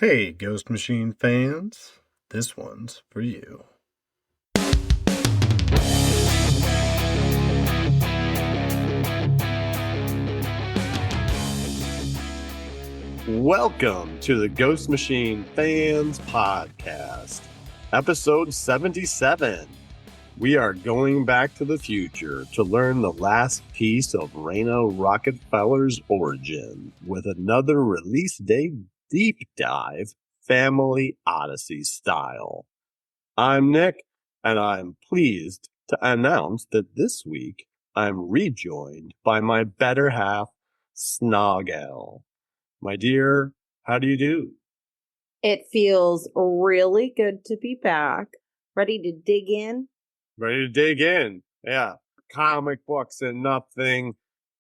Hey, Ghost Machine fans, this one's for you. Welcome to the Ghost Machine Fans Podcast, episode 77. We are going back to the future to learn the last piece of Raina Rocketfeller's origin with another release day deep dive, Family Odyssey style. I'm Nick, and I'm pleased to announce that this week I'm rejoined by my better half, Snoggell. My dear, how do you do? It feels really good to be back. Ready to dig in? Ready to dig in. Yeah. Comic books and nothing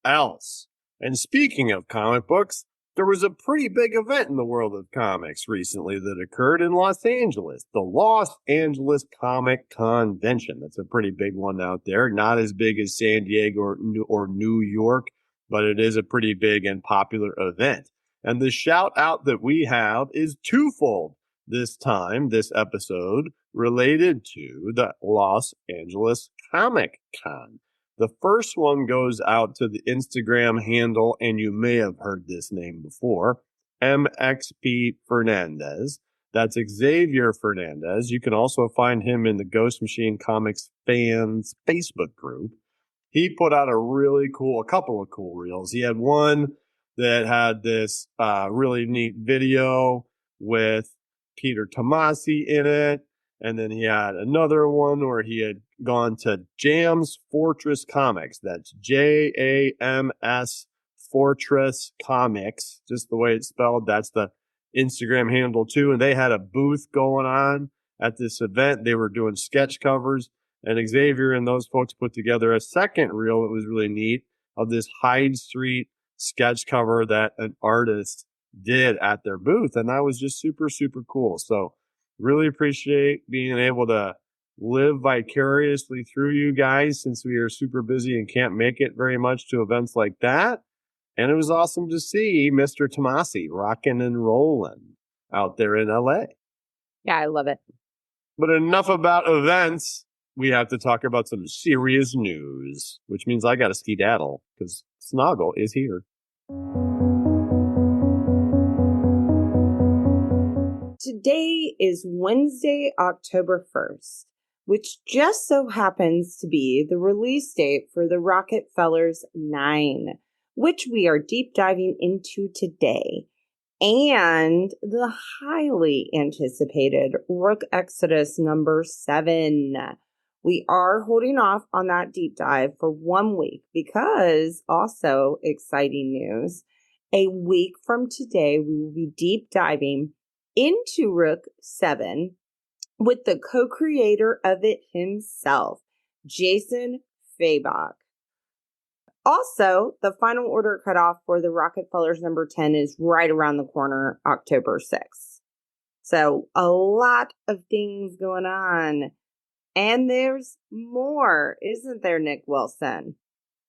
else. And speaking of comic books, there was a pretty big event in the world of comics recently that occurred in Los Angeles, the Los Angeles Comic Convention. That's a pretty big one out there. Not as big as San Diego or New York, but it is a pretty big and popular event. And the shout out that we have is twofold this time, this episode, related to the Los Angeles Comic Con. The first one goes out to the Instagram handle, and you may have heard this name before, MXP Fernandez. That's Xavier Fernandez. You can also find him in the Ghost Machine Comics fans Facebook group. He put out a couple of cool reels. He had one that had this really neat video with Peter Tomasi in it. And then he had another one where he had gone to JamsFortressComics. That's JAMS Fortress Comics, just the way it's spelled. That's the Instagram handle too. And they had a booth going on at this event. They were doing sketch covers. And Xavier and those folks put together a second reel that was really neat of this Hyde Street sketch cover that an artist did at their booth. And that was just super, super cool. So really appreciate being able to live vicariously through you guys since we are super busy and can't make it very much to events like that. And it was awesome to see Mr. Tomasi rocking and rolling out there in LA. Yeah, I love it. But enough about events. We have to talk about some serious news, which means I got to skedaddle because Snoggle is here. Today is Wednesday, October 1st, which just so happens to be the release date for the Rocketfellers 9, which we are deep diving into today, and the highly anticipated Rook Exodus number 7. We are holding off on that deep dive for 1 week because, also exciting news, a week from today we will be deep diving into Rook 7 with the co-creator of it himself, Jason Fabok. Also, the final order cutoff for the Rocketfellers number 10 is right around the corner, October 6th. So a lot of things going on. And there's more, isn't there, Nick Wilson?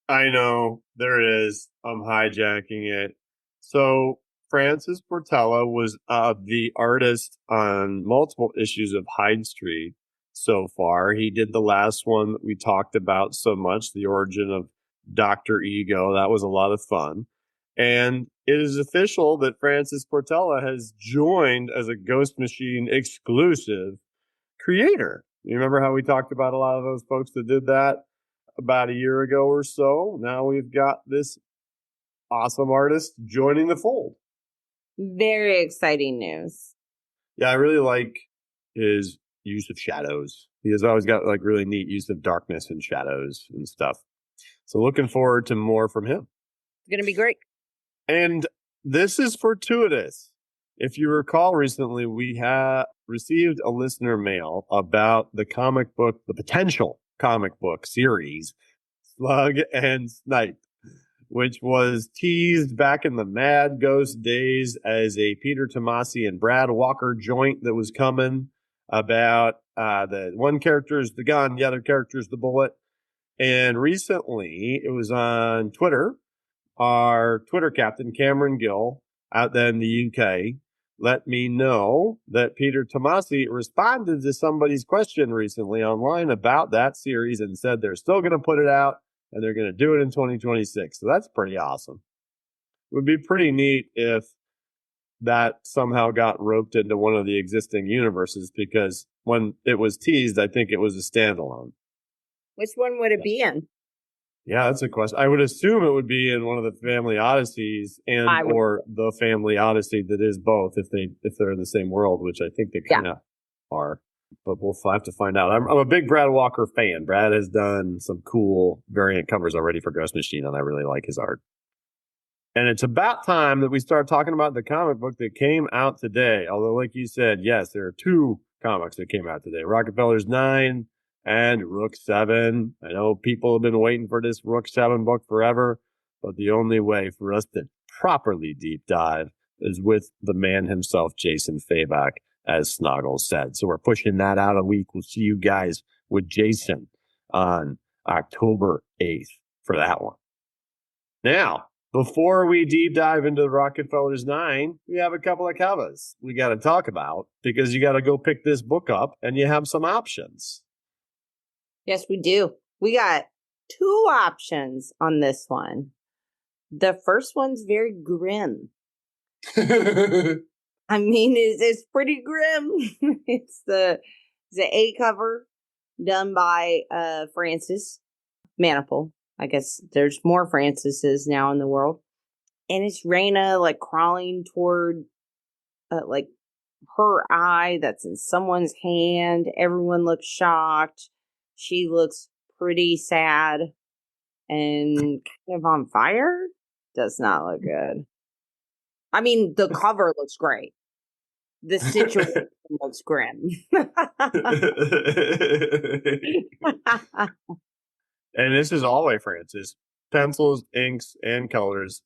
I know, there is. I'm hijacking it. So Francis Portella was the artist on multiple issues of Hyde Street so far. He did the last one that we talked about so much, the origin of Dr. Ego. That was a lot of fun. And it is official that Francis Portella has joined as a Ghost Machine exclusive creator. You remember how we talked about a lot of those folks that did that about a year ago or so? Now we've got this awesome artist joining the fold. Very exciting news. Yeah, I really like his use of shadows. He has always got like really neat use of darkness and shadows and stuff. So looking forward to more from him. It's going to be great. And this is fortuitous. If you recall recently, we have received a listener mail about the potential comic book series, Slug and Snipe, which was teased back in the Mad Ghost days as a Peter Tomasi and Brad Walker joint that was coming about the one character is the gun, the other character is the bullet. And recently, it was on Twitter, our Twitter captain, Cameron Gill, out there in the UK, let me know that Peter Tomasi responded to somebody's question recently online about that series and said they're still going to put it out and they're going to do it in 2026. So that's pretty awesome. It would be pretty neat if that somehow got roped into one of the existing universes, because when it was teased, I think it was a standalone. Which one would it be in? Yeah, that's a question. I would assume it would be in one of the Family Odysseys or the Family Odyssey that is both, if they're in the same world, which I think they kind of are. But we'll have to find out. I'm a big Brad Walker fan. Brad has done some cool variant covers already for Ghost Machine, and I really like his art. And it's about time that we start talking about the comic book that came out today. Although, like you said, yes, there are 2 comics that came out today. Rocketfellers 9 and Rook 7. I know people have been waiting for this Rook 7 book forever, but the only way for us to properly deep dive is with the man himself, Jason Fabok, as Snoggle said. So we're pushing that out a week. We'll see you guys with Jason on October 8th for that one. Now, before we deep dive into the Rocketfellers 9, we have a couple of covers we got to talk about, because you got to go pick this book up and you have some options. Yes, we do. We got 2 options on this one. The first one's very grim. I mean, it's pretty grim. It's the A cover done by Francis Maniple. I guess there's more Francises now in the world. And it's Raina, like, crawling toward, like, her eye that's in someone's hand. Everyone looks shocked. She looks pretty sad and kind of on fire. Does not look good. I mean, the cover looks great. The situation looks grim. And this is all by Francis. Pencils, inks, and colors.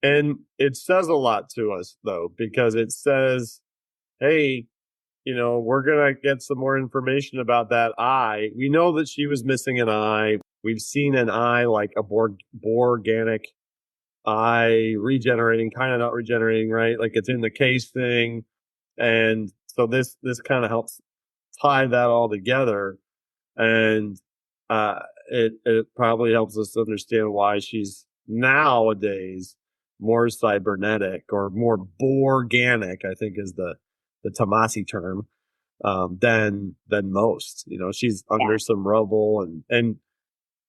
And it says a lot to us, though, because it says, hey, we're going to get some more information about that eye. We know that she was missing an eye. We've seen an eye, like a Borganic eye regenerating, kind of not regenerating, right? Like it's in the case thing. And so this kind of helps tie that all together. And it probably helps us understand why she's nowadays more cybernetic or more Borganic, I think is the Tomasi term, than most. She's under some rubble, and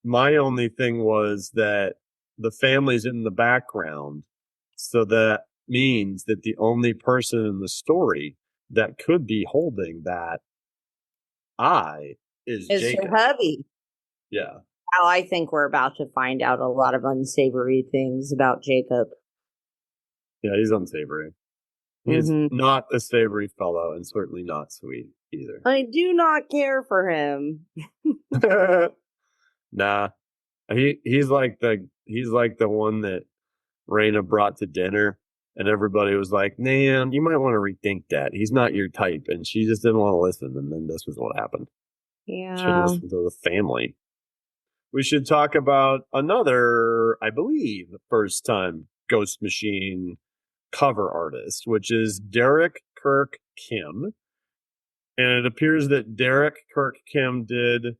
my only thing was that the family's in the background, so that means that the only person in the story that could be holding that eye is Jacob. Her hubby. Yeah. Well, I think we're about to find out a lot of unsavory things about Jacob. Yeah, he's unsavory. He's not a savory fellow, and certainly not sweet either. I do not care for him. Nah, he's like the one that Raina brought to dinner, and everybody was like, "Man, you might want to rethink that. He's not your type," and she just didn't want to listen. And then this was what happened. Yeah, should listen to the family. We should talk about another, I believe, first time Ghost Machine cover artist, which is Derek Kirk Kim. And it appears that Derek Kirk Kim did,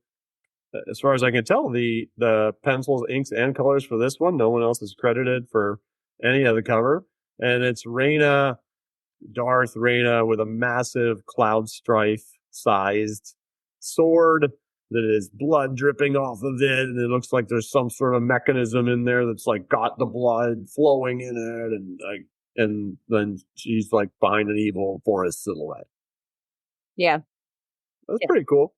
as far as I can tell, the pencils, inks, and colors for this one. No one else is credited for any of the cover. And it's Darth Raina with a massive cloud strife sized sword that is blood dripping off of it, and it looks like there's some sort of mechanism in there that's like got the blood flowing in it, and then she's like behind an evil forest silhouette. Yeah, that's pretty cool.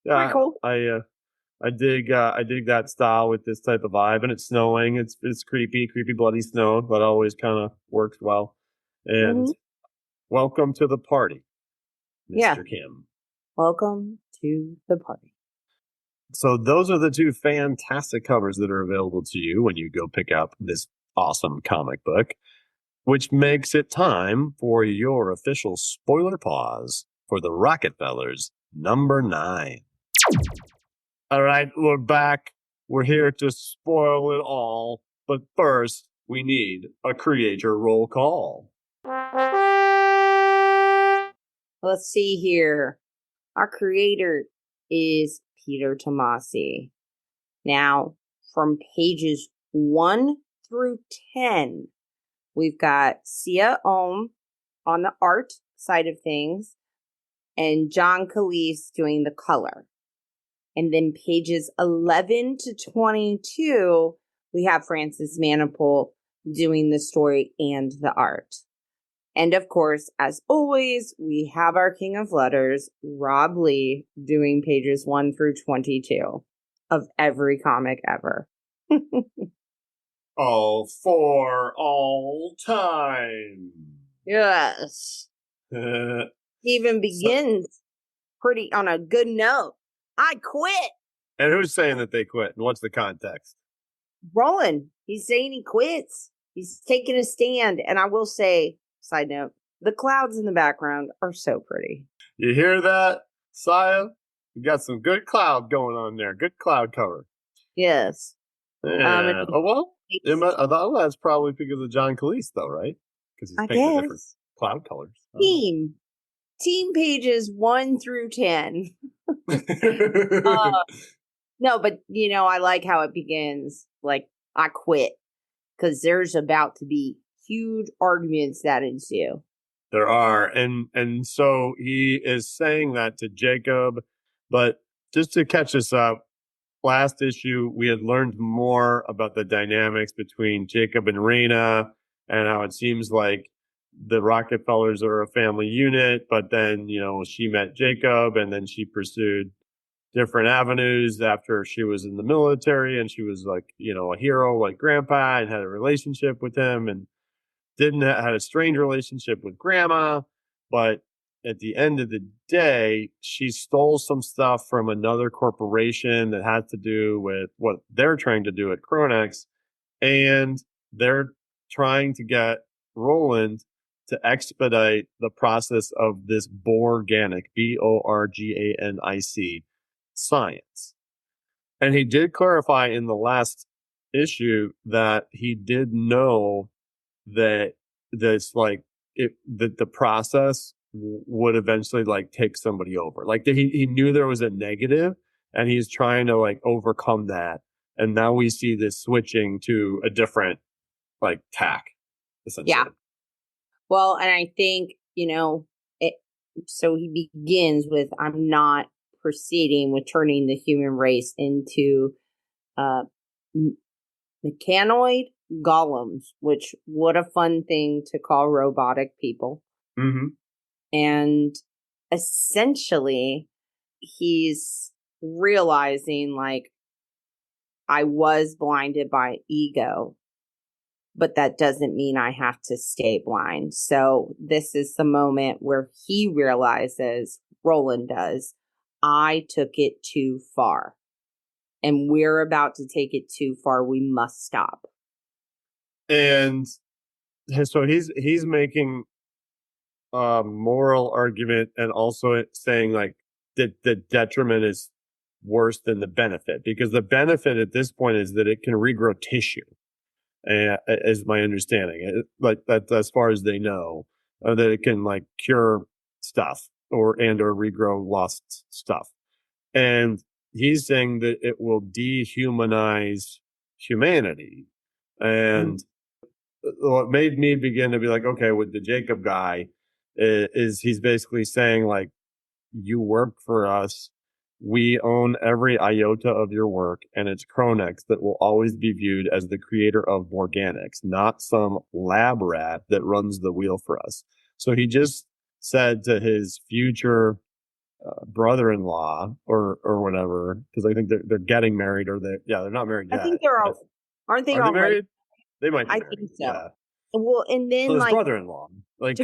Yeah, pretty cool. I dig that style with this type of vibe, and it's snowing. It's creepy bloody snow, but always kind of works well. And welcome to the party, Mr. Kim. Welcome to the party. So those are the 2 fantastic covers that are available to you when you go pick up this awesome comic book, which makes it time for your official spoiler pause for the Rocketfellers number 9. All right, we're back. We're here to spoil it all. But first, we need a creator roll call. Let's see here. Our creator is Peter Tomasi. Now, from pages 1 through 10, we've got Sia Ohm on the art side of things and John Calise doing the color. And then pages 11 to 22, we have Francis Manapul doing the story and the art. And of course, as always, we have our King of Letters, Rob Lee, doing pages 1 through 22 of every comic ever. Oh, for all time. Yes. Even begins pretty on a good note. I quit. And who's saying that they quit? And what's the context? Roland, he's saying he quits. He's taking a stand. And I will say, side note, the clouds in the background are so pretty. You hear that, Saya? You got some good cloud going on there. Good cloud cover. Yes. Yeah. I thought that's probably because of John Calise, though, right? Because he's painting different cloud colors. Team pages 1 through 10. No, but I like how it begins. Like, I quit. Because there's about to be huge arguments that ensue. There are. And so he is saying that to Jacob. But just to catch us up, last issue, we had learned more about the dynamics between Jacob and Raina and how it seems like the Rocketfellers are a family unit. But then, she met Jacob and then she pursued different avenues after she was in the military, and she was like, a hero like grandpa and had a relationship with him and had a strange relationship with grandma. But at the end of the day, she stole some stuff from another corporation that had to do with what they're trying to do at Kronex. And they're trying to get Roland to expedite the process of this Borganic, Borganic science. And he did clarify in the last issue that he did know that that the process would eventually take somebody over. Like he knew there was a negative and he's trying to overcome that. And now we see this switching to a different tack, essentially. Yeah. Well, and I think, so he begins with, I'm not proceeding with turning the human race into mechanoid golems, which what a fun thing to call robotic people. Mm-hmm. And essentially, he's realizing I was blinded by ego, but that doesn't mean I have to stay blind. So this is the moment where he realizes, Roland does, I took it too far. And we're about to take it too far. We must stop. And so he's making a moral argument and also saying that the detriment is worse than the benefit, because the benefit at this point is that it can regrow tissue. Is my understanding, that as far as they know, that it can cure stuff or regrow lost stuff. And he's saying that it will dehumanize humanity. And what made me begin to be okay, with the Jacob guy is he's basically saying you work for us. We own every iota of your work, and it's Kronex that will always be viewed as the creator of Borganics, not some lab rat that runs the wheel for us. So he just said to his future brother-in-law or whatever, because I think they're getting married, or they're not married yet. I think they're all, aren't they Are all they married? They might be I married. think so. Yeah. Well, and then his brother-in-law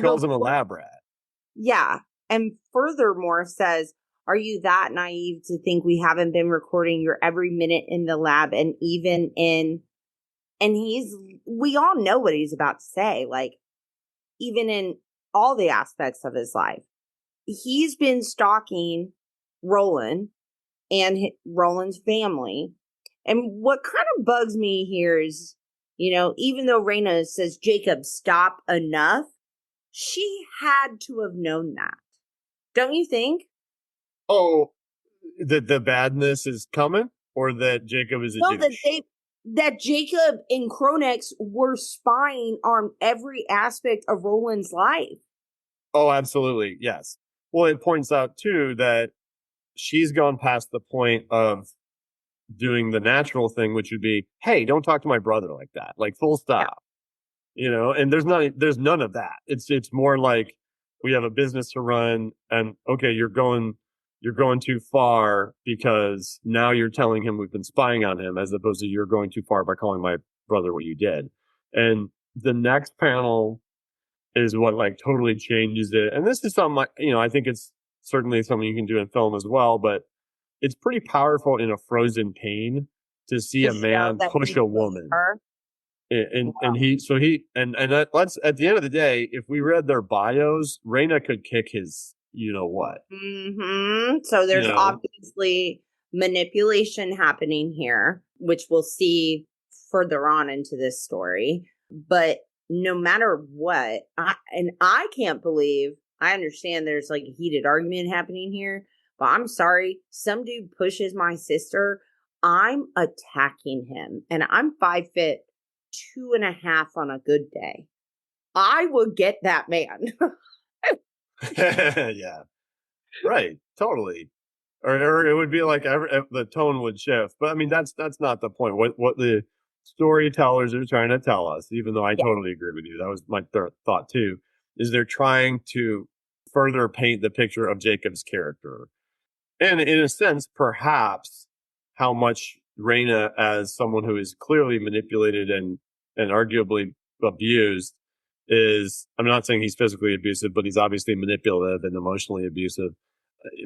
calls him a lab rat. Yeah. And furthermore says, are you that naive to think we haven't been recording your every minute in the lab and even in, and we all know what he's about to say, even in all the aspects of his life. He's been stalking Roland and Roland's family. And what kind of bugs me here is, even though Raina says, Jacob, stop enough, she had to have known that. Don't you think? Oh, that the badness is coming, or that Jacob is a No, douche? that Jacob and Kronex were spying on every aspect of Roland's life. Oh, absolutely. Yes. Well, it points out too that she's gone past the point of doing the natural thing, which would be, hey, don't talk to my brother like that. Like full Yeah. stop. And there's none of that. It's more like we have a business to run and okay, you're going too far because now you're telling him we've been spying on him as opposed to you're going too far by calling my brother what you did. And the next panel is what like totally changes it. And this is something like, I think it's certainly something you can do in film as well, but it's pretty powerful in a frozen pain to see To a show man that push he a believes woman. her. And let's at the end of the day, if we read their bios, Raina could kick his what. So You there's know? obviously manipulation happening here, which we'll see further on into this story. But no matter what, I can't believe, I understand there's like a heated argument happening here, but I'm sorry, some dude pushes my sister, I'm attacking him, and I'm 5'2.5" on a good day. I would get that man. Yeah. Right. Totally. Or it would be like the tone would shift. But I mean, that's not the point. What the storytellers are trying to tell us, even though I Yeah. totally agree with you, that was my thought too, is they're trying to further paint the picture of Jacob's character. And in a sense, perhaps how much Raina, as someone who is clearly manipulated and arguably abused, is, I'm not saying he's physically abusive, but he's obviously manipulative and emotionally abusive,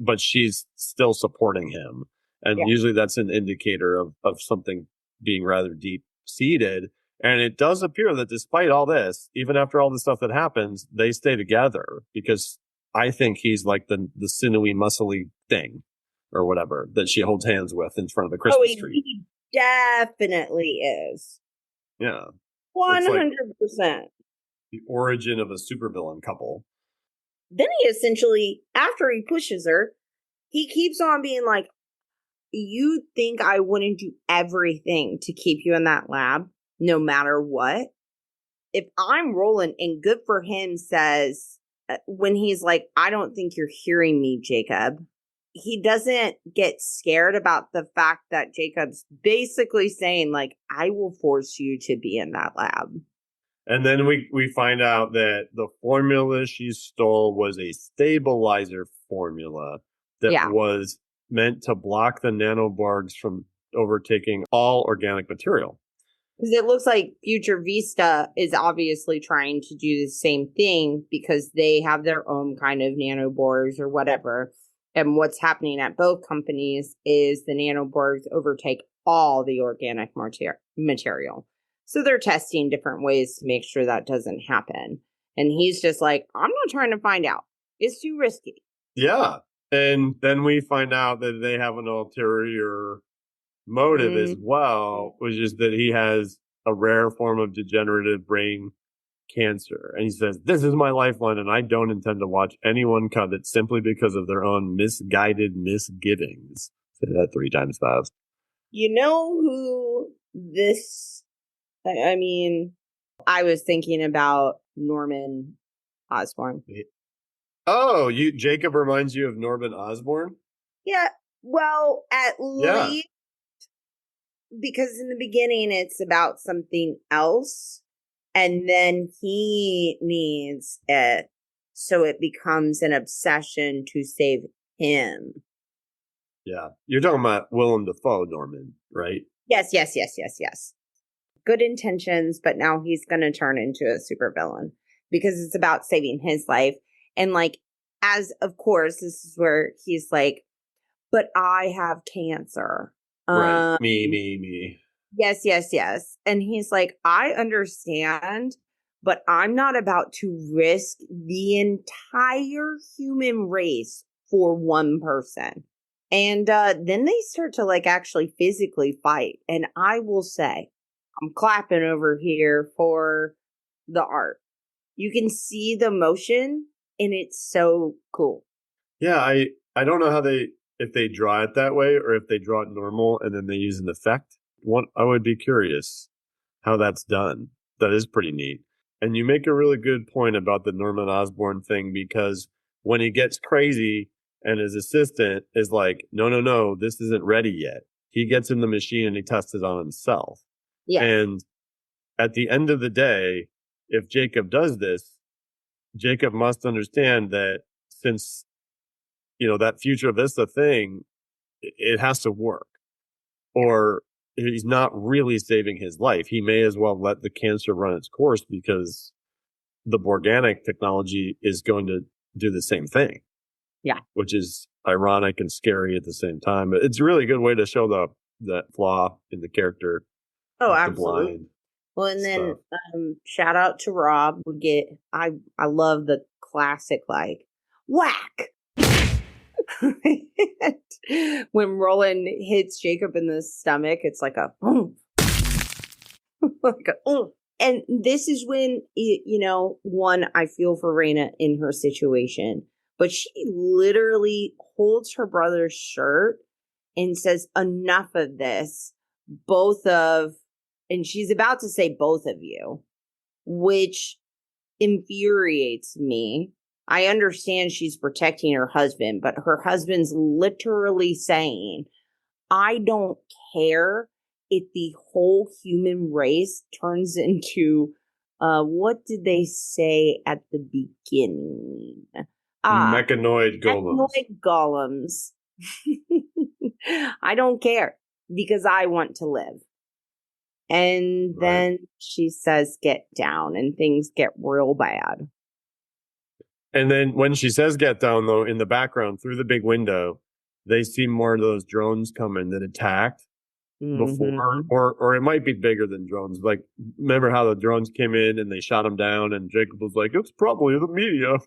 but she's still supporting him. And Yeah. usually that's an indicator of something being rather deep seated. And it does appear that despite all this, even after all the stuff that happens, they stay together because I think he's like the sinewy, muscly thing or whatever that she holds hands with in front of the Oh, Christmas tree. he definitely is. Yeah. It's like 100%. the origin of a supervillain couple. Then he essentially, after he pushes her, he keeps on being like, you think I wouldn't do everything to keep you in that lab, no matter what? If I'm Roland, and good for him says, when he's like, I don't think you're hearing me, Jacob. He doesn't get scared about the fact that Jacob's basically saying, like, I will force you to be in that lab. And then we find out that the formula she stole was a stabilizer formula that Yeah. was meant to block the nanoborgs from overtaking all organic material. Because it looks like Future Vista is obviously trying to do the same thing because they have their own kind of nanoborgs or whatever. And what's happening at both companies is the nanoborgs overtake all the organic material. So they're testing different ways to make sure that doesn't happen. And he's just like, I'm not trying to find out. It's too risky. Yeah. And then we find out that they have an ulterior motive as well, which is that he has a rare form of degenerative brain cancer. And he says, this is my lifeline, and I don't intend to watch anyone cut it simply because of their own misguided misgivings. Say that 3 times fast. You know who this, I mean, I was thinking about Norman Osborn. Oh, Jacob reminds you of Norman Osborn? Yeah, well, at Yeah. least because in the beginning it's about something else, and then he needs it, so it becomes an obsession to save him. Yeah. You're talking about Willem Dafoe, Norman, right? Yes. Good intentions, but now he's going to turn into a supervillain because it's about saving his life. And like, as of course, this is where he's like, but I have cancer. Right. Me. Yes. And he's like, I understand, but I'm not about to risk the entire human race for one person. And then they start to like actually physically fight. And I will say, I'm clapping over here for the art. You can see the motion and it's so cool. Yeah, I don't know if they draw it that way or if they draw it normal and then they use an effect. I would be curious how that's done. That is pretty neat. And you make a really good point about the Norman Osborn thing because when he gets crazy and his assistant is like, no, no, no, this isn't ready yet. He gets in the machine and he tests it on himself. Yes. And at the end of the day, if Jacob does this, Jacob must understand that since, that Future Vista thing, it has to work or he's not really saving his life. He may as well let the cancer run its course because the Borganic technology is going to do the same thing. Yeah. Which is ironic and scary at the same time. But it's a really good way to show the flaw in the character. Oh, the absolutely. blind Well, and then stuff. shout out to Rob. I love the classic like whack. When Roland hits Jacob in the stomach, it's like a boom. Like a boom. And this is when, one, I feel for Raina in her situation, but she literally holds her brother's shirt and says, enough of this. And she's about to say both of you, which infuriates me. I understand she's protecting her husband, but her husband's literally saying, I don't care if the whole human race turns into, what did they say at the beginning? Mechanoid golems. Mechanoid golems. I don't care because I want to live. And then she says, get down, and things get real bad. And then when she says get down, though, in the background, through the big window, they see more of those drones coming that attacked before, or it might be bigger than drones. Like, remember how the drones came in and they shot them down, and Jacob was like, it's probably the media.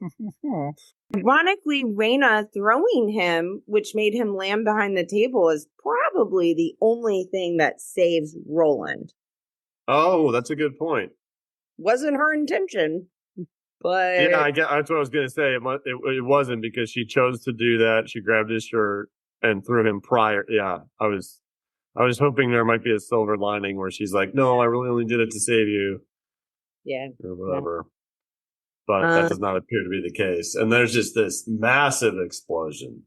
Ironically, Raina throwing him, which made him land behind the table, is probably the only thing that saves Roland. Oh, that's a good point. Wasn't her intention, but yeah, that's what I was going to say. It wasn't because she chose to do that. She grabbed his shirt and threw him prior. Yeah, I was hoping there might be a silver lining where she's like, no, I really only did it to save you. Yeah. Or whatever. Yeah. But that does not appear to be the case. And there's just this massive explosion.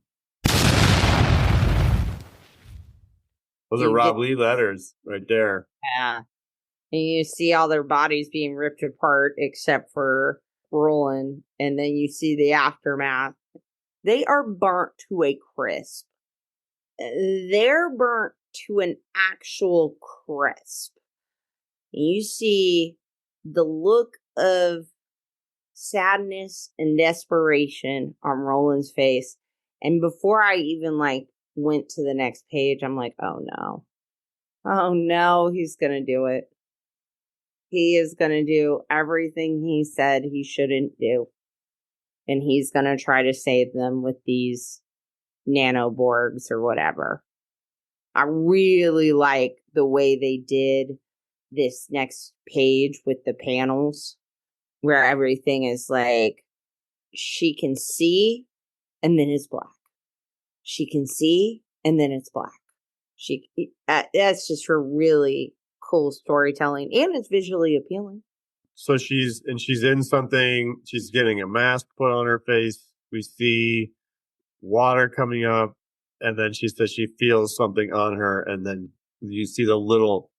Those are Rob Lee letters right there. Yeah. And you see all their bodies being ripped apart except for Roland. And then you see the aftermath. They are burnt to a crisp. They're burnt to an actual crisp. You see the look of sadness and desperation on Roland's face. And before I even went to the next page, I'm like, oh no, he's going to do it. He is going to do everything he said he shouldn't do. And he's going to try to save them with these nanoborgs or whatever. I really like the way they did this next page with the panels where everything is like, she can see and then it's black. She can see and then it's black. That's just her really cool storytelling, and it's visually appealing. So she's in something. She's getting a mask put on her face. We see water coming up, and then she says she feels something on her, and then you see the little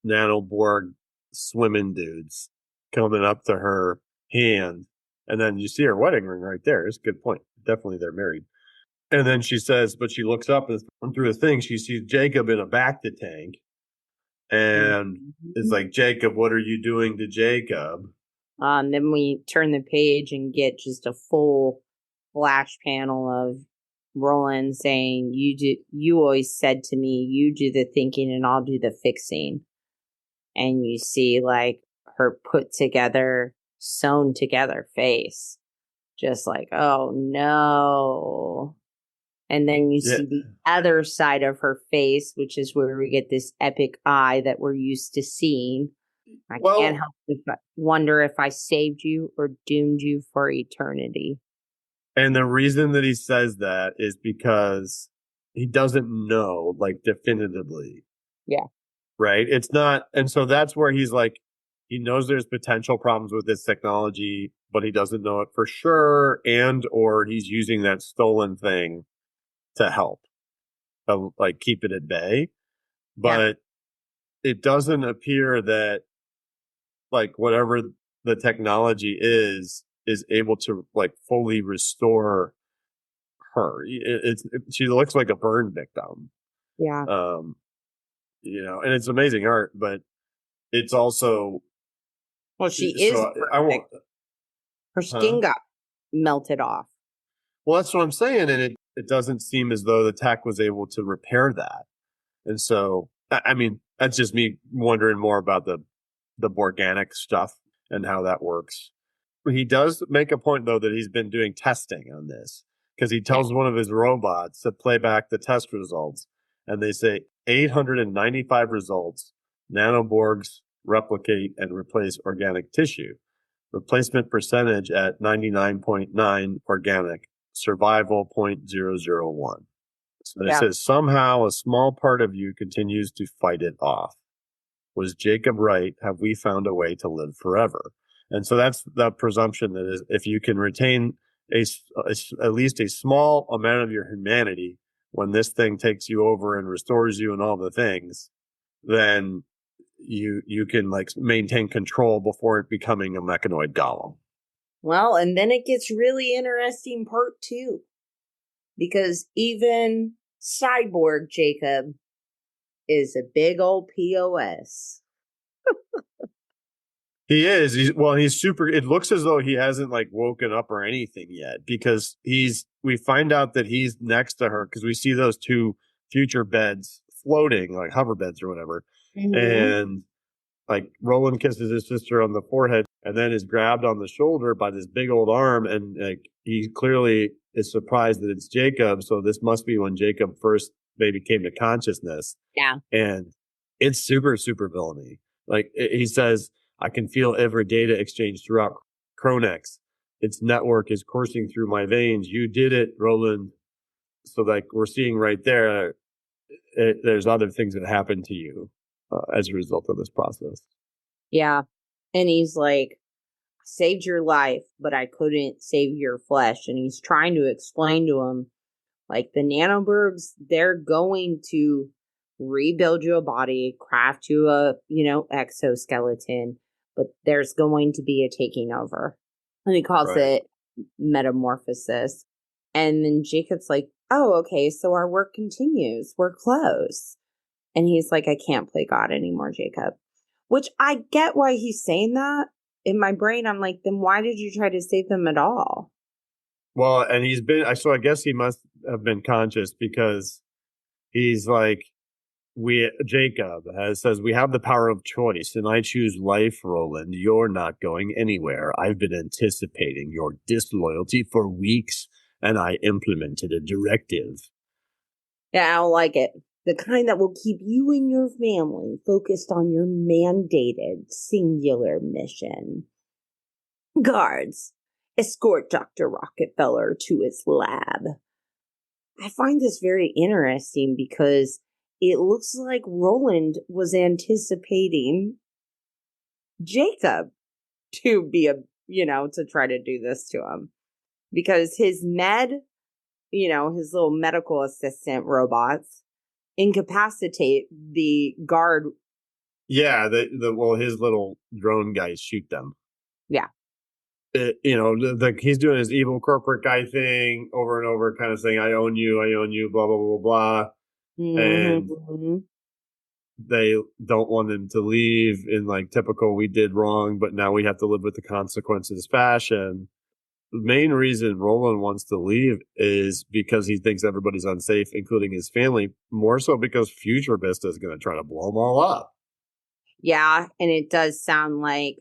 nanoborg swimming dudes coming up to her hand, and then you see her wedding ring right there. It's a good point. Definitely they're married. And then she says, but she looks up and through a thing, she sees Jacob in a Bacta tank. And it's like, Jacob, what are you doing to Jacob? Then we turn the page and get just a full flash panel of Roland saying, you always said to me, you do the thinking and I'll do the fixing. And you see her put together, sewn together face. Just like, oh no. And then you see the other side of her face, which is where we get this epic eye that we're used to seeing. I can't help but wonder if I saved you or doomed you for eternity. And the reason that he says that is because he doesn't know, like, definitively. Yeah. Right? It's not, and so that's where he's like, he knows there's potential problems with this technology, but he doesn't know it for sure, and or he's using that stolen thing to help, like keep it at bay. Yeah. But it doesn't appear that like whatever the technology is able to like fully restore her. She looks like a burn victim. Yeah. Um, and it's amazing art, but it's also Well, she is so I won't. perfect. Her Huh? skin got melted off. Well, that's what I'm saying, and it doesn't seem as though the tech was able to repair that. And so, I mean, that's just me wondering more about the organic stuff and how that works. He does make a point though that he's been doing testing on this because he Yeah. tells one of his robots to play back the test results, and they say 895 results. Nanoborgs replicate and replace organic tissue. Replacement percentage at 99.9 organic. Survival 0.001. So it Yeah. says somehow a small part of you continues to fight it off. Was Jacob right? Have we found a way to live forever? And so that's the presumption that is, if you can retain at least a small amount of your humanity when this thing takes you over and restores you and all the things, then you can like maintain control before it becoming a mechanoid golem. Well, and then it gets really interesting part 2. Because even Cyborg Jacob is a big old POS. He is. He's super. It looks as though he hasn't like woken up or anything yet because we find out that he's next to her because we see those two future beds floating like hover beds or whatever. Mm-hmm. And like Roland kisses his sister on the forehead and then is grabbed on the shoulder by this big old arm. And like he clearly is surprised that it's Jacob. So this must be when Jacob first maybe came to consciousness. Yeah. And it's super, super villainy. Like he says, I can feel every data exchange throughout Kronex. Its network is coursing through my veins. You did it, Roland. So like we're seeing right there, there's other things that happen to you as a result of this process. Yeah. And he's like, saved your life, but I couldn't save your flesh. And he's trying to explain to him, like, the nanobergs, they're going to rebuild you a body, craft you a, exoskeleton, but there's going to be a taking over. And he calls Right. it metamorphosis. And then Jacob's like, oh, okay, so our work continues. We're close. And he's like, I can't play God anymore, Jacob. Which I get why he's saying that. In my brain, I'm like, then why did you try to save them at all? Well, and so I guess he must have been conscious because he's like, Jacob says, we have the power of choice and I choose life, Roland. You're not going anywhere. I've been anticipating your disloyalty for weeks and I implemented a directive. Yeah, I don't like it. The kind that will keep you and your family focused on your mandated singular mission. Guards, escort Dr. Rockefeller to his lab. I find this very interesting because it looks like Roland was anticipating Jacob to be to try to do this to him. Because his his little medical assistant robots incapacitate the guard. Yeah, his little drone guys shoot them. Yeah. He's doing his evil corporate guy thing over and over, kind of saying, I own you, blah, blah, blah, blah. And Mm-hmm. they don't want him to leave in like typical we did wrong, but now we have to live with the consequences fashion. The main reason Roland wants to leave is because he thinks everybody's unsafe, including his family, more so because Future Vista is going to try to blow them all up. Yeah, and it does sound like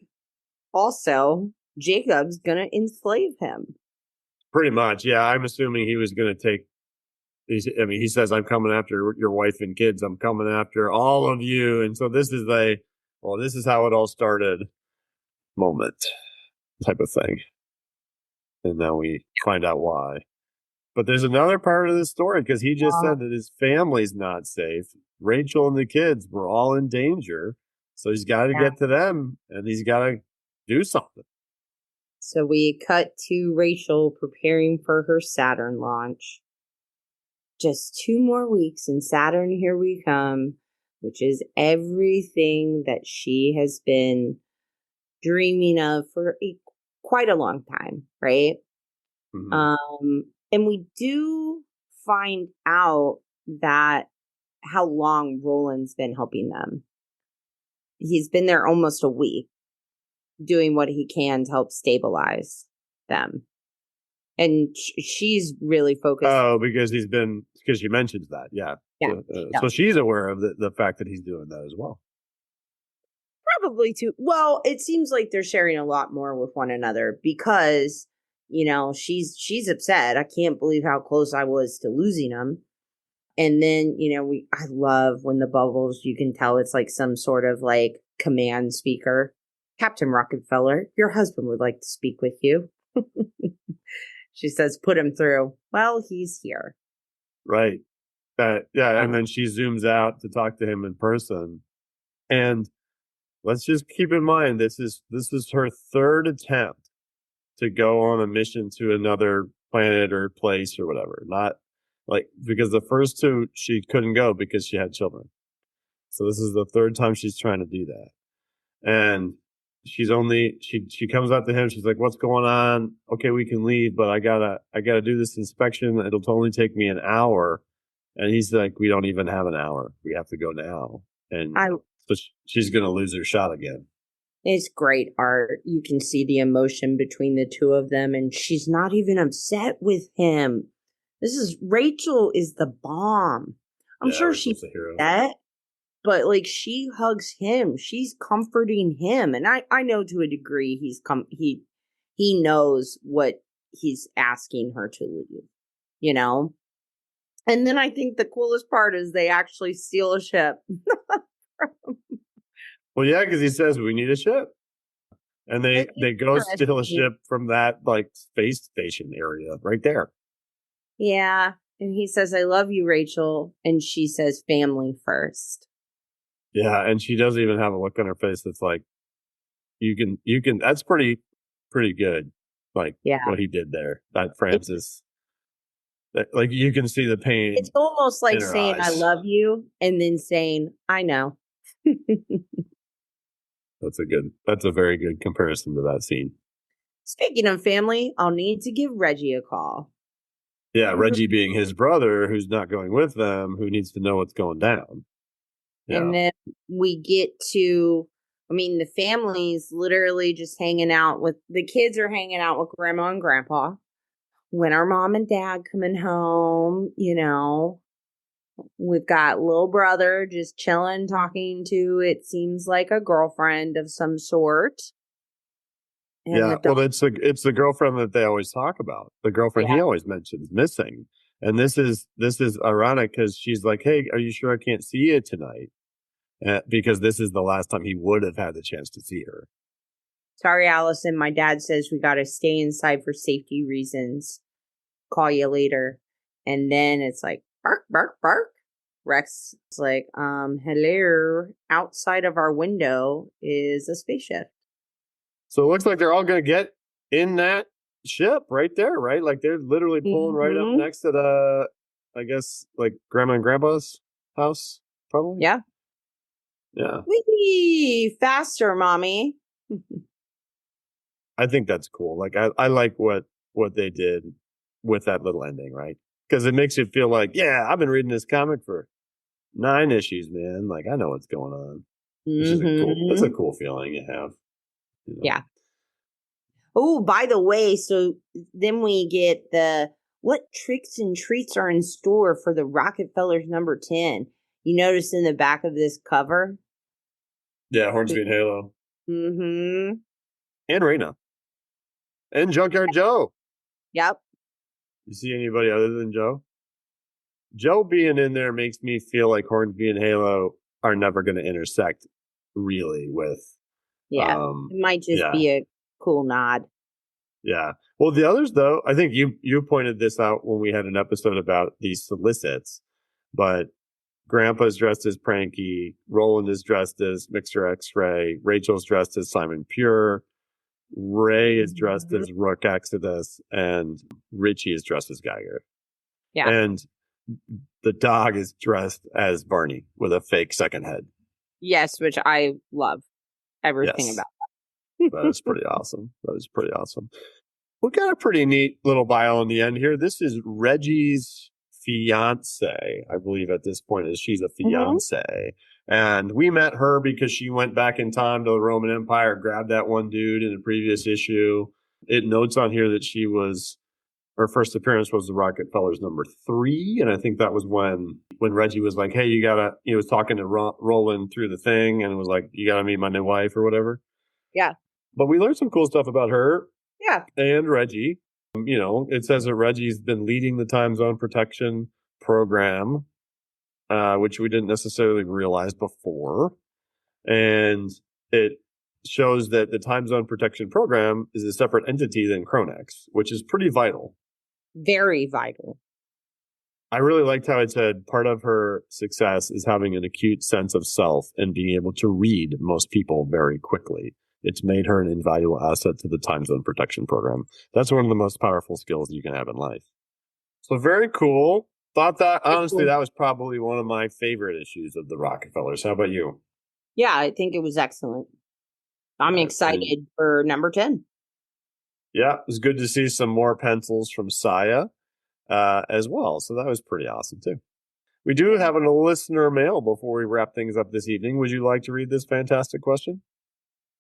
also Jacob's gonna enslave him. Pretty much, yeah. I'm assuming he was going to take. He says, "I'm coming after your wife and kids. I'm coming after all of you." And so this is how it all started moment type of thing. And then we find out why. But there's another part of the story because he just said that his family's not safe. Rachel and the kids were all in danger. So he's got to get to them and he's got to do something. So we cut to Rachel preparing for her Saturn launch. Just 2 more weeks and Saturn, here we come, which is everything that she has been dreaming of for quite a long time, right? Mm-hmm. And we do find out that how long Roland's been helping them. He's been there almost a week doing what he can to help stabilize them. And she's really focused. Oh, because she mentions that. Yeah. So she's aware of the fact that he's doing that as well. Probably too. Well, it seems like they're sharing a lot more with one another because, she's upset. I can't believe how close I was to losing him. And then, I love when the bubbles, you can tell it's like some sort of like command speaker. Captain Rocketfeller, your husband would like to speak with you. She says, put him through. Well, he's here. Right. And then she zooms out to talk to him in person. And let's just keep in mind, this is her third attempt to go on a mission to another planet or place or whatever. Not like, because the first 2, she couldn't go because she had children. So this is the third time she's trying to do that. And she comes up to him. She's like, what's going on? Okay, we can leave, but I gotta do this inspection. It'll only take me an hour. And he's like, we don't even have an hour. We have to go now. And so she's going to lose her shot again. It's great art. You can see the emotion between the two of them. And she's not even upset with him. Rachel is the bomb. I'm sure she's upset. But like she hugs him, she's comforting him, and I know to a degree he knows what he's asking her to leave, And then I think the coolest part is they actually steal a ship. Well, yeah, because he says we need a ship, and they go steal a ship from that like space station area right there. Yeah, and he says, "I love you, Rachel," and she says, "Family first." Yeah, and she doesn't even have a look on her face that's like, you can. That's pretty good. Like what he did there, that Francis. Like you can see the pain. It's almost like saying eyes. "I love you" and then saying "I know." That's a very good comparison to that scene. Speaking of family, I'll need to give Reggie a call. Yeah, Reggie being his brother, who's not going with them, who needs to know what's going down. Yeah. And then we get to, the family's literally just hanging out the kids are hanging out with grandma and grandpa. When our mom and dad coming home, we've got little brother just chilling, talking to, it seems like a girlfriend of some sort. And it's the girlfriend that they always talk about. The girlfriend he always mentions missing. And this is ironic because she's like, hey, are you sure I can't see you tonight? Because this is the last time he would have had the chance to see her. Sorry, Allison. My dad says we got to stay inside for safety reasons. Call you later. And then it's like, bark, bark, bark. Rex is like, hello. Outside of our window is a spaceship. So it looks like they're all going to get in that ship right there, right? Like they're literally pulling right up next to the, I guess, like grandma and grandpa's house, probably. Yeah. Yeah. Wee, faster, mommy. I think that's cool. Like I like what they did with that little ending, right? Because it makes you feel like, yeah, I've been reading this comic for 9 issues, man. Like I know what's going on. That's a cool feeling you have. Yeah. Oh, by the way, so then we get what tricks and treats are in store for the Rocketfellers number 10. You notice in the back of this cover? Yeah, Hornsby and Halo. Mm-hmm. And Raina. And Junkyard Joe. Yep. You see anybody other than Joe? Joe being in there makes me feel like Hornsby and Halo are never going to intersect really with. Yeah. It might just be a cool nod. Yeah. Well, the others, though, I think you pointed this out when we had an episode about these solicits, but Grandpa's dressed as Pranky, Roland is dressed as Mixer X-Ray, Rachel's dressed as Simon Pure, Ray is dressed as Rook Exodus, and Richie is dressed as Geiger. Yeah. And the dog is dressed as Barney with a fake second head. Yes, which I love everything Yes. about that. That is pretty awesome. That is pretty awesome. We got a pretty neat little bio in the end here. This is Reggie's fiance, I believe at this point is she's a fiance. And we met her because she went back in time to the Roman Empire, grabbed that one dude in a previous issue. It notes on here that her first appearance was the Rocketfellers #3. And I think that was when Reggie was like, hey, he was talking to Roland through the thing and was like, you got to meet my new wife or whatever. Yeah. But we learned some cool stuff about her. Yeah. And Reggie. It says that Reggie's been leading the time zone protection program, which we didn't necessarily realize before. And it shows that the time zone protection program is a separate entity than Chronex, which is pretty vital. Very vital. I really liked how it said part of her success is having an acute sense of self and being able to read most people very quickly. It's made her an invaluable asset to the time zone protection program. That's one of the most powerful skills you can have in life. So very cool. Thought that, honestly, that was probably one of my favorite issues of the Rockefellers. How about you? Yeah, I think it was excellent. I'm excited for number 10. Yeah, it was good to see some more pencils from Saya as well. So that was pretty awesome, too. We do have a listener mail before we wrap things up this evening. Would you like to read this fantastic question?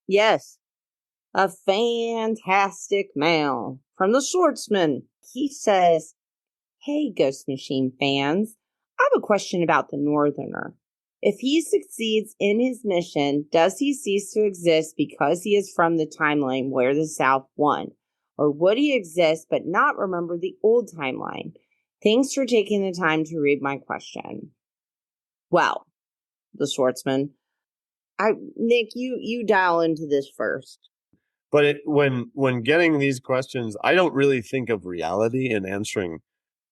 Yes. A fantastic mail from the Schwartzman. He says, hey, Ghost Machine fans, I have a question about the Northerner. If he succeeds in his mission, does he cease to exist because he is from the timeline where the South won? Or would he exist but not remember the old timeline? Thanks for taking the time to read my question. Well, the Schwartzman, Nick, you dial into this first. But when getting these questions, I don't really think of reality in answering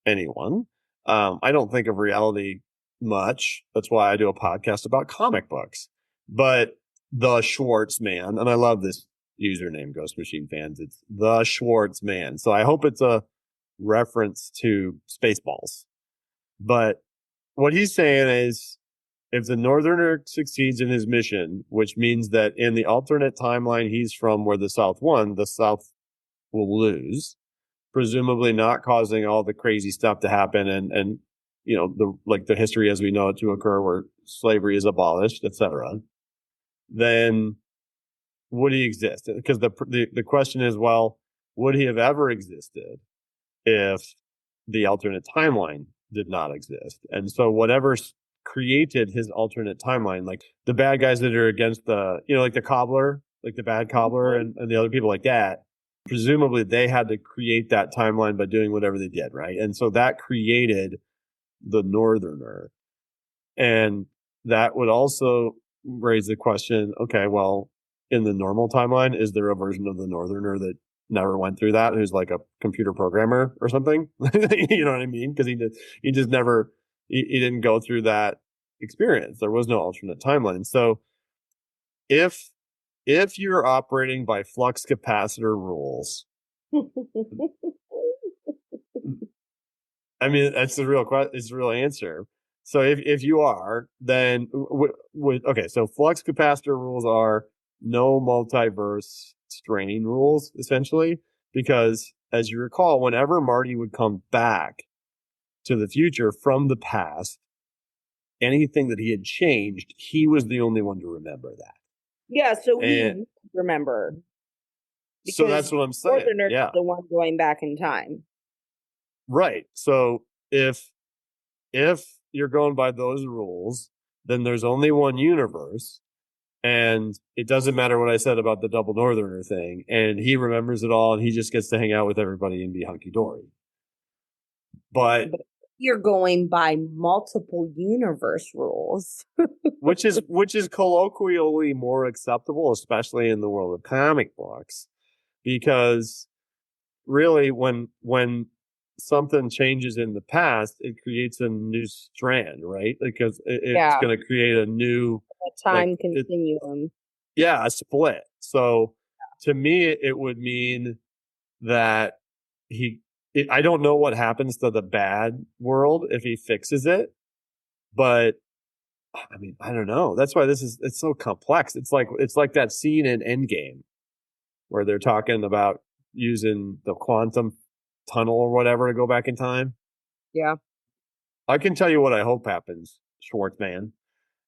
anyone. I don't think of reality much. That's why I do a podcast about comic books. But the Schwartz man, and I love this username, Ghost Machine fans. It's the Schwartz man. So I hope it's a reference to Spaceballs. But what he's saying is, if the Northerner succeeds in his mission, which means that in the alternate timeline he's from where the South won, the South will lose, presumably not causing all the crazy stuff to happen and the history as we know it to occur where slavery is abolished, etc. Then would he exist? Because the question is, well, would he have ever existed if the alternate timeline did not exist? And so whatever's created his alternate timeline, like the bad guys that are against like the cobbler, like the bad cobbler and the other people like that, presumably they had to create that timeline by doing whatever they did, right? And so that created the Northerner. And that would also raise the question, okay, well, in the normal timeline, is there a version of the Northerner that never went through that, who's like a computer programmer or something? You know what I mean? Because he just never, he didn't go through that experience. There was no alternate timeline. So if you're operating by flux capacitor rules, I mean, that's the real question. It's the real answer. So if you are, then okay. So flux capacitor rules are no multiverse strain rules, essentially, because as you recall, whenever Marty would come back to the future from the past, anything that he had changed, he was the only one to remember that. Yeah, so we remember. So that's what I'm saying. Yeah, the one going back in time. Right. So if you're going by those rules, then there's only one universe. And it doesn't matter what I said about the double Northerner thing. And he remembers it all and he just gets to hang out with everybody and be hunky dory. But you're going by multiple universe rules. which is colloquially more acceptable, especially in the world of comic books, because really when something changes in the past, it creates a new strand, right? Because it's going to create a new time continuum. A split. So to me, it would mean that I don't know what happens to the bad world if he fixes it, but I mean, I don't know. That's why it's so complex. It's like that scene in Endgame where they're talking about using the quantum tunnel or whatever to go back in time. Yeah. I can tell you what I hope happens, Schwartzman.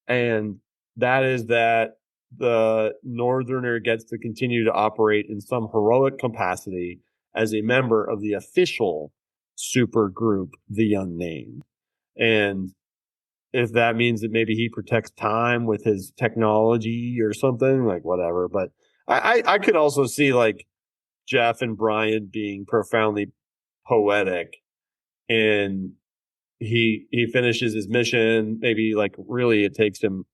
And that is that the Northerner gets to continue to operate in some heroic capacity as a member of the official super group, the Unnamed. And if that means that maybe he protects time with his technology or something, like whatever. But I could also see like Jeff and Brian being profoundly poetic, and he finishes his mission. Maybe like really it takes him,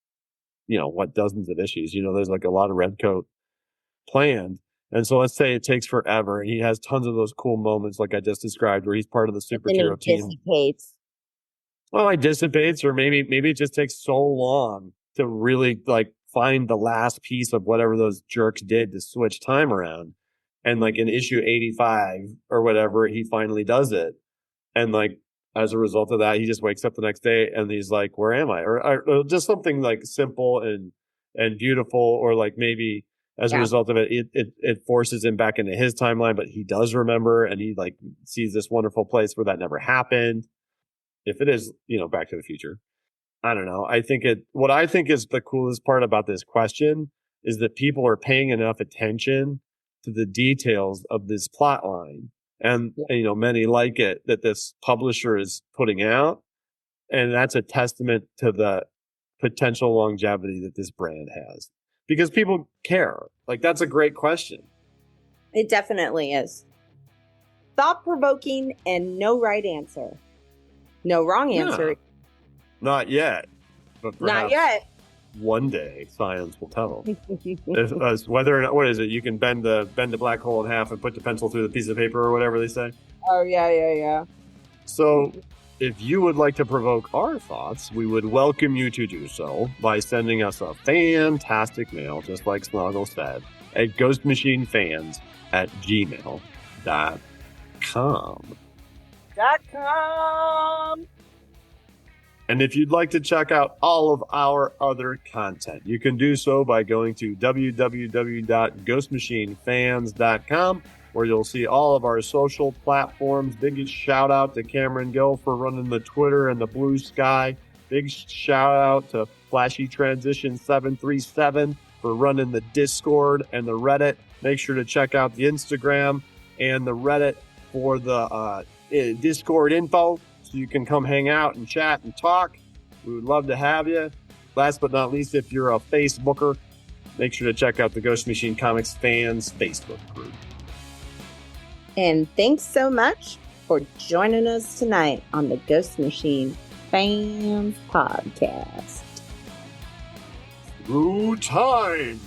dozens of issues. There's like a lot of Redcoat planned. And so let's say it takes forever and he has tons of those cool moments like I just described where he's part of the superhero team. Well, it dissipates, or maybe it just takes so long to really like find the last piece of whatever those jerks did to switch time around. And like in issue 85 or whatever, he finally does it. And like as a result of that, he just wakes up the next day and he's like, where am I? Or just something like simple and beautiful, or like maybe as a result of it forces him back into his timeline, but he does remember and he like sees this wonderful place where that never happened. If it is, Back to the Future. I don't know. What I think is the coolest part about this question is that people are paying enough attention to the details of this plot line. And, many like it that this publisher is putting out. And that's a testament to the potential longevity that this brand has. Because people care. Like, that's a great question. It definitely is. Thought-provoking and no right answer. No wrong answer. Yeah. Not yet. But not yet. One day, science will tell. Whether or not, what is it? You can bend the black hole in half and put the pencil through the piece of paper or whatever they say. Oh, yeah. So, if you would like to provoke our thoughts, we would welcome you to do so by sending us a fantastic mail, just like Snoggle said, at ghostmachinefans@gmail.com. And if you'd like to check out all of our other content, you can do so by going to www.ghostmachinefans.com, where you'll see all of our social platforms. Biggest shout out to Cameron Gill for running the Twitter and the Blue Sky. Big shout out to Flashy Transition 737 for running the Discord and the Reddit. Make sure to check out the Instagram and the Reddit for the Discord info, so you can come hang out and chat and talk. We would love to have you. Last but not least, if you're a Facebooker, make sure to check out the Ghost Machine Comics Fans Facebook group. And thanks so much for joining us tonight on the Ghost Machine Fans Podcast. Through time.